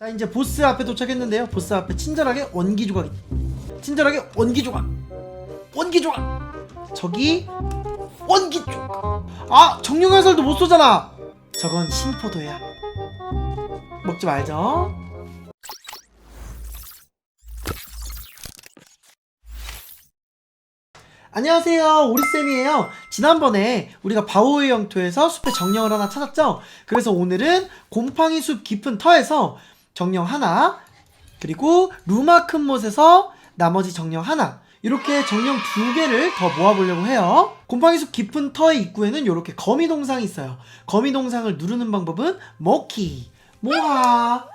자, 이제 보스 앞에 도착했는데요. 보스 앞에 친절하게 원기 조각, 친절하게 원기 조각, 원기 조각. 저기 원기 조각. 아, 정령화살도 못 쏘잖아. 저건 신포도야. 먹지 말죠. 안녕하세요, 오리쌤이에요. 지난번에 우리가 바오의 영토에서 숲의 정령을 하나 찾았죠? 그래서 오늘은 곰팡이 숲 깊은 터에서 정령 하나, 그리고 루마 큰 못에서 나머지 정령 하나, 이렇게 정령 2개를 더 모아보려고 해요. 곰팡이 숲 깊은 터의 입구에는 이렇게 거미 동상이 있어요. 거미 동상을 누르는 방법은 모키, 모하.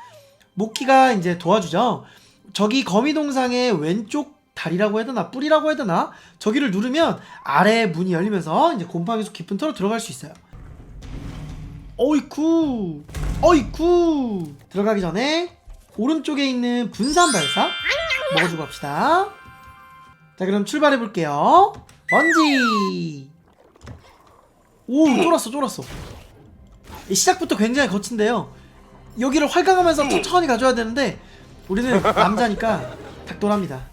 모키가 이제 도와주죠. 저기 거미 동상의 왼쪽 다리라고 해야 되나, 뿌리라고 해야 되나, 저기를 누르면 아래 문이 열리면서 이제 곰팡이 숲 깊은 터로 들어갈 수 있어요. 어이쿠, 어이쿠. 들어가기 전에 오른쪽에 있는 분산 발사 먹어주고 갑시다. 자, 그럼 출발해 볼게요. 번지. 오, 쫄았어, 쫄았어. 시작부터 굉장히 거친데요. 여기를 활강하면서 천천히 가줘야 되는데 우리는 남자니까 닥돌합니다.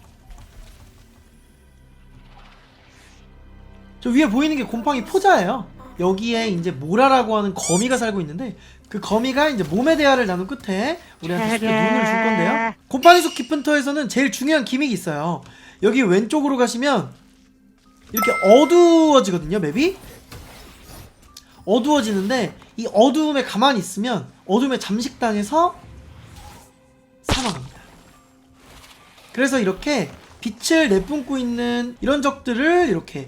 저 위에 보이는 게 곰팡이 포자예요. 여기에 이제 모라라고 하는 거미가 살고 있는데 그 거미가 이제 몸의 대화를 나눈 끝에 우리한테 쉽게 눈을 줄 건데요. 곰팡이 숲 깊은 터에서는 제일 중요한 기믹이 있어요. 여기 왼쪽으로 가시면 이렇게 어두워지거든요, 맵이. 어두워지는데 이 어두움에 가만히 있으면 어둠에 잠식당해서 사망합니다. 그래서 이렇게 빛을 내뿜고 있는 이런 적들을 이렇게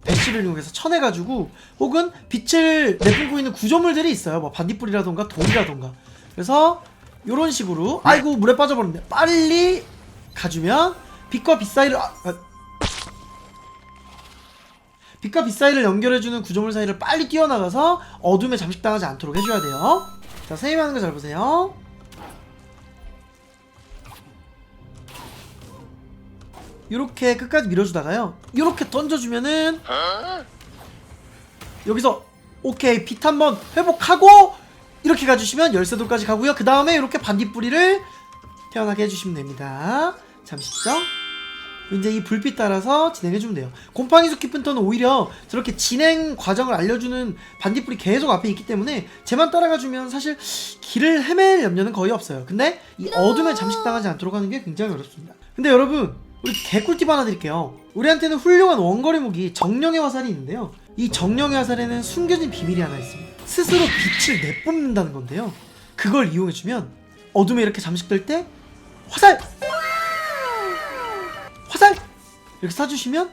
배치를 이용해서 쳐내가지고, 혹은 빛을 내뿜고 있는 구조물들이 있어요. 뭐 반딧불이라던가 돌이라던가. 그래서 이런 식으로, 아이고 물에 빠져버렸네, 빨리 가주면 빛과 빛 사이를 빛과 빛 사이를 연결해주는 구조물 사이를 빨리 뛰어나가서 어둠에 잠식당하지 않도록 해줘야 돼요. 자, 세이브하는 거 잘 보세요. 요렇게 끝까지 밀어주다가요, 요렇게 던져주면은 여기서 오케이, 빛 한번 회복하고 이렇게 가주시면 열쇠돌까지 가고요. 그 다음에 이렇게 반딧불이를 태어나게 해주시면 됩니다. 잠시죠. 이제 이 불빛 따라서 진행해주면 돼요. 곰팡이 숲 깊은 터는 오히려 저렇게 진행 과정을 알려주는 반딧불이 계속 앞에 있기 때문에 쟤만 따라가주면 사실 길을 헤맬 염려는 거의 없어요. 근데 이 어둠에 잠식당하지 않도록 하는 게 굉장히 어렵습니다. 근데 여러분, 우리 개꿀팁 하나 드릴게요. 우리한테는 훌륭한 원거리 무기 정령의 화살이 있는데요. 이 정령의 화살에는 숨겨진 비밀이 하나 있습니다. 스스로 빛을 내뿜는다는 건데요. 그걸 이용해주면 어둠에 이렇게 잠식될 때 화살! 화살! 이렇게 쏴주시면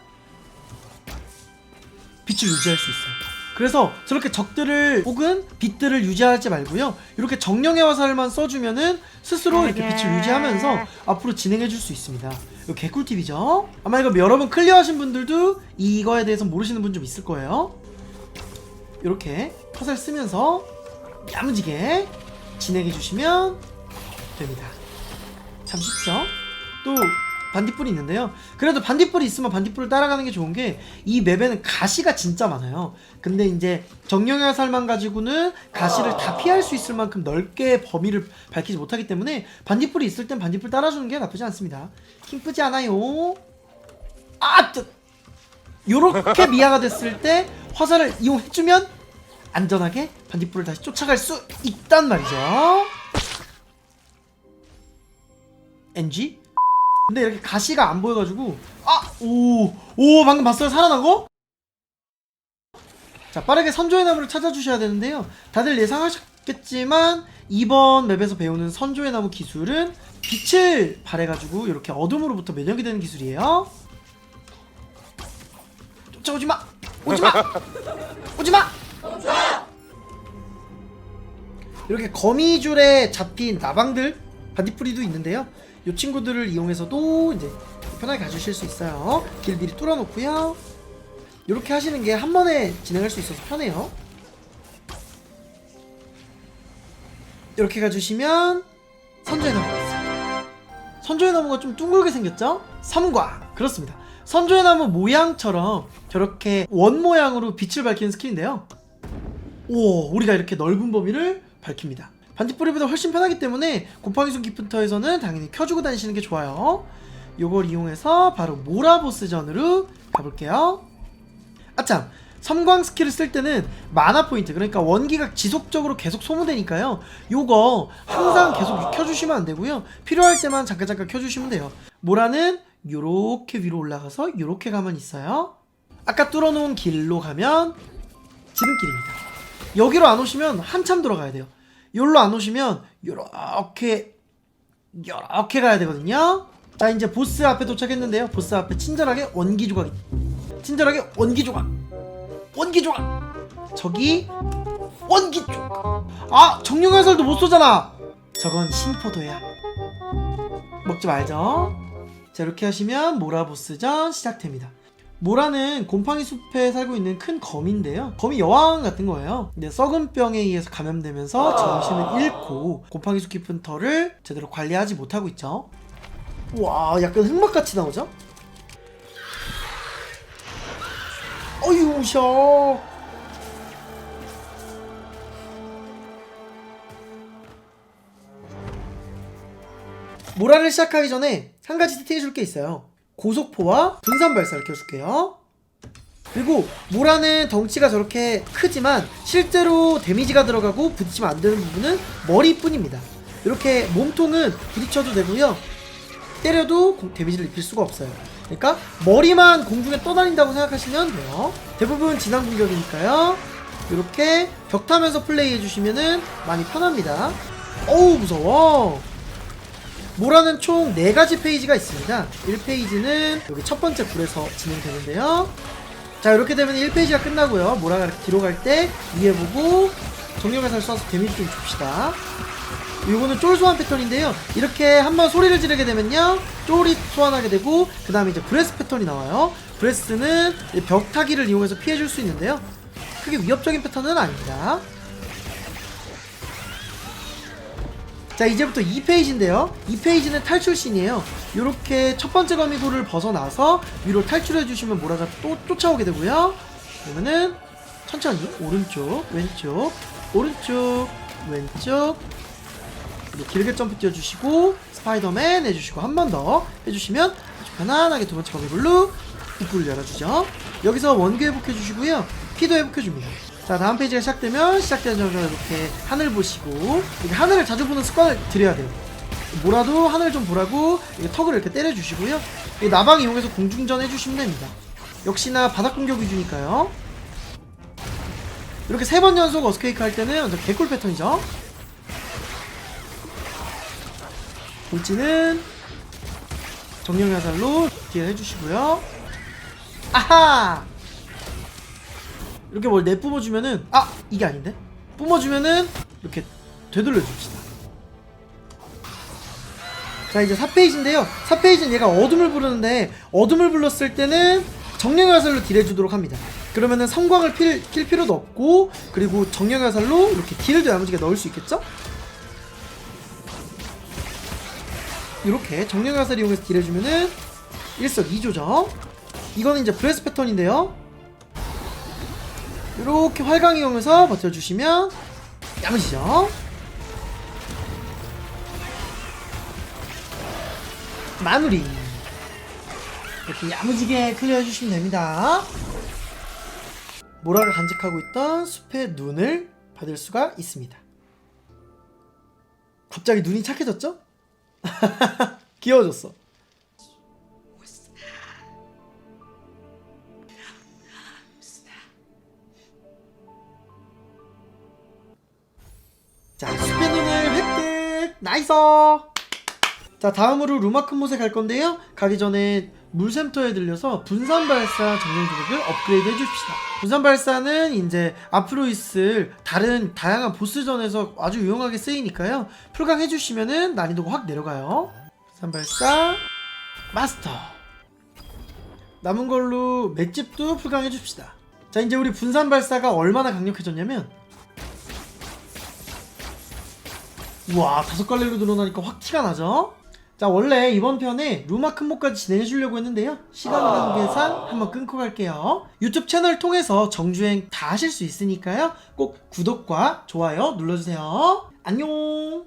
빛을 유지할 수 있어요. 그래서 저렇게 적들을 혹은 빛들을 유지하지 말고요, 이렇게 정령의 화살만 써주면은 스스로 이렇게 빛을 유지하면서 앞으로 진행해줄 수 있습니다. 이거 개꿀팁이죠? 아마 이거 여러분 클리어하신 분들도 이거에 대해서 모르시는 분 좀 있을 거예요. 이렇게 화살 쓰면서 야무지게 진행해주시면 됩니다. 참 쉽죠? 또 반딧불이 있는데요. 그래도 반딧불이 있으면 반딧불을 따라가는 게 좋은 게, 이 맵에는 가시가 진짜 많아요. 근데 이제 정령의 화살만 가지고는 가시를 다 피할 수 있을 만큼 넓게 범위를 밝히지 못하기 때문에 반딧불이 있을 땐 반딧불 따라주는 게 나쁘지 않습니다. 힘쁘지 않아요. 아! 요렇게 미아가 됐을 때 화살을 이용해주면 안전하게 반딧불을 다시 쫓아갈 수 있단 말이죠. NG? 근데 이렇게 가시가 안 보여가지고, 오, 방금 봤어요? 살아난 거? 자, 빠르게 선조의 나무를 찾아주셔야 되는데요. 다들 예상하셨겠지만 이번 맵에서 배우는 선조의 나무 기술은 빛을 발해가지고 이렇게 어둠으로부터 면역이 되는 기술이에요. 쫓아오지마! 오지마! 오지마! 이렇게 거미줄에 잡힌 나방들, 반딧불이도 있는데요. 이 친구들을 이용해서도 이제 편하게 가주실 수 있어요. 길 미리 뚫어놓고요. 이렇게 하시는 게 한 번에 진행할 수 있어서 편해요. 이렇게 가주시면 선조의 나무가 있어요. 선조의 나무가 좀 둥글게 생겼죠? 삼과! 그렇습니다. 선조의 나무 모양처럼 저렇게 원 모양으로 빛을 밝히는 스킬인데요. 오, 우리가 이렇게 넓은 범위를 밝힙니다. 반딧불이보다 훨씬 편하기 때문에 곰팡이 속 깊은 터에서는 당연히 켜주고 다니시는 게 좋아요. 요걸 이용해서 바로 모라보스전으로 가볼게요. 아참! 섬광 스킬을 쓸 때는 마나 포인트, 그러니까 원기가 지속적으로 계속 소모되니까요, 요거 항상 계속 켜주시면 안되고요, 필요할 때만 잠깐 켜주시면 돼요. 모라는 요렇게 위로 올라가서 요렇게 가면 있어요. 아까 뚫어놓은 길로 가면 지름길입니다. 여기로 안 오시면 한참 들어가야 돼요. 여기로 안 오시면 요렇게 가야 되거든요. 자, 이제 보스 앞에 도착했는데요. 보스 앞에 친절하게 원기 조각, 저기 원기 조각. 아, 정령화살도 못 쏘잖아. 저건 신포도야. 먹지 말죠. 자, 이렇게 하시면 모라 보스전 시작됩니다. 모라는 곰팡이 숲에 살고 있는 큰 거미인데요, 거미 여왕 같은 거예요. 근데 썩은 병에 의해서 감염되면서 정신을 잃고 곰팡이 숲 깊은 털을 제대로 관리하지 못하고 있죠. 와, 약간 흑막같이 나오죠? 어휴, 셔. 모라를 시작하기 전에 한 가지 세팅해줄 게 있어요. 고속포와 분산발사를 켜줄게요. 그리고 모라는 덩치가 저렇게 크지만 실제로 데미지가 들어가고 부딪히면 안 되는 부분은 머리뿐입니다. 이렇게 몸통은 부딪혀도 되고요, 때려도 데미지를 입힐 수가 없어요. 그러니까 머리만 공중에 떠다닌다고 생각하시면 돼요. 대부분 진앙 공격이니까요, 이렇게 벽 타면서 플레이 해주시면은 많이 편합니다. 어우, 무서워. 모라는 총 4가지 페이지가 있습니다. 1페이지는 여기 첫 번째 불에서 진행되는데요. 자, 이렇게 되면 1페이지가 끝나고요, 모라가 뒤로 갈 때 위에 보고 정령화살 쏴서 데미지 좀 줍시다. 요거는 쫄 소환 패턴인데요, 이렇게 한번 소리를 지르게 되면요, 쫄이 소환하게 되고, 그 다음에 이제 브레스 패턴이 나와요. 브레스는 벽 타기를 이용해서 피해줄 수 있는데요, 크게 위협적인 패턴은 아닙니다. 자, 이제부터 2페이지인데요 2페이지는 탈출씬이에요. 요렇게 첫 번째 거미굴을 벗어나서 위로 탈출해주시면 모라가 또 쫓아오게 되고요, 그러면은 천천히 오른쪽 왼쪽 오른쪽 왼쪽 길게 점프 뛰어주시고 스파이더맨 해주시고 한 번 더 해주시면 아주 편안하게 두 번째 거미굴로 입구를 열어주죠. 여기서 원기 회복해주시고요, 피도 회복해줍니다. 자, 다음 페이지가 시작되자마자 이렇게 하늘 보시고, 이렇게 하늘을 자주 보는 습관을 들여야 돼요. 뭐라도 하늘 좀 보라고 턱을 이렇게 때려주시고요, 나방 이용해서 공중전 해주시면 됩니다. 역시나 바닥 공격 위주니까요. 이렇게 3번 연속 어스케이크 할 때는 완전 개꿀 패턴이죠. 볼지는 정령화살로 딜 해주시고요. 아하! 이렇게 뭘 내뿜어주면은, 아! 이게 아닌데? 뿜어주면은 이렇게 되돌려줍시다. 자, 이제 4페이지인데요 4페이지는 얘가 어둠을 부르는데, 어둠을 불렀을 때는 정령화살로 딜해주도록 합니다. 그러면은 성광을 킬 필요도 없고, 그리고 정령화살로 이렇게 딜도 야무지게 넣을 수 있겠죠? 이렇게 정령화살 이용해서 딜해주면은 일석이조죠. 이거는 이제 브레스 패턴인데요, 이렇게 활강 이용해서 버텨주시면 야무지죠. 마무리. 이렇게 야무지게 클리어 해주시면 됩니다. 모라가 간직하고 있던 숲의 눈을 받을 수가 있습니다. 갑자기 눈이 착해졌죠? 귀여워졌어. 자, 숲의 눈을 획득! 나이스! 자, 다음으로 루마큰못에 갈 건데요, 가기 전에 물샘터에 들려서 분산발사 정령조각을 업그레이드 해줍시다. 분산발사는 이제 앞으로 있을 다양한 보스전에서 아주 유용하게 쓰이니까요, 풀강 해주시면은 난이도가 확 내려가요. 분산발사 마스터. 남은 걸로 맷집도 풀강 해줍시다. 자, 이제 우리 분산발사가 얼마나 강력해졌냐면, 우와, 5갈래로 늘어나니까 확 티가 나죠? 자, 원래 이번 편에 루마큰못까지 진행해주려고 했는데요, 시간 관계상 한번 끊고 갈게요. 유튜브 채널 통해서 정주행 다 하실 수 있으니까요, 꼭 구독과 좋아요 눌러주세요. 안녕.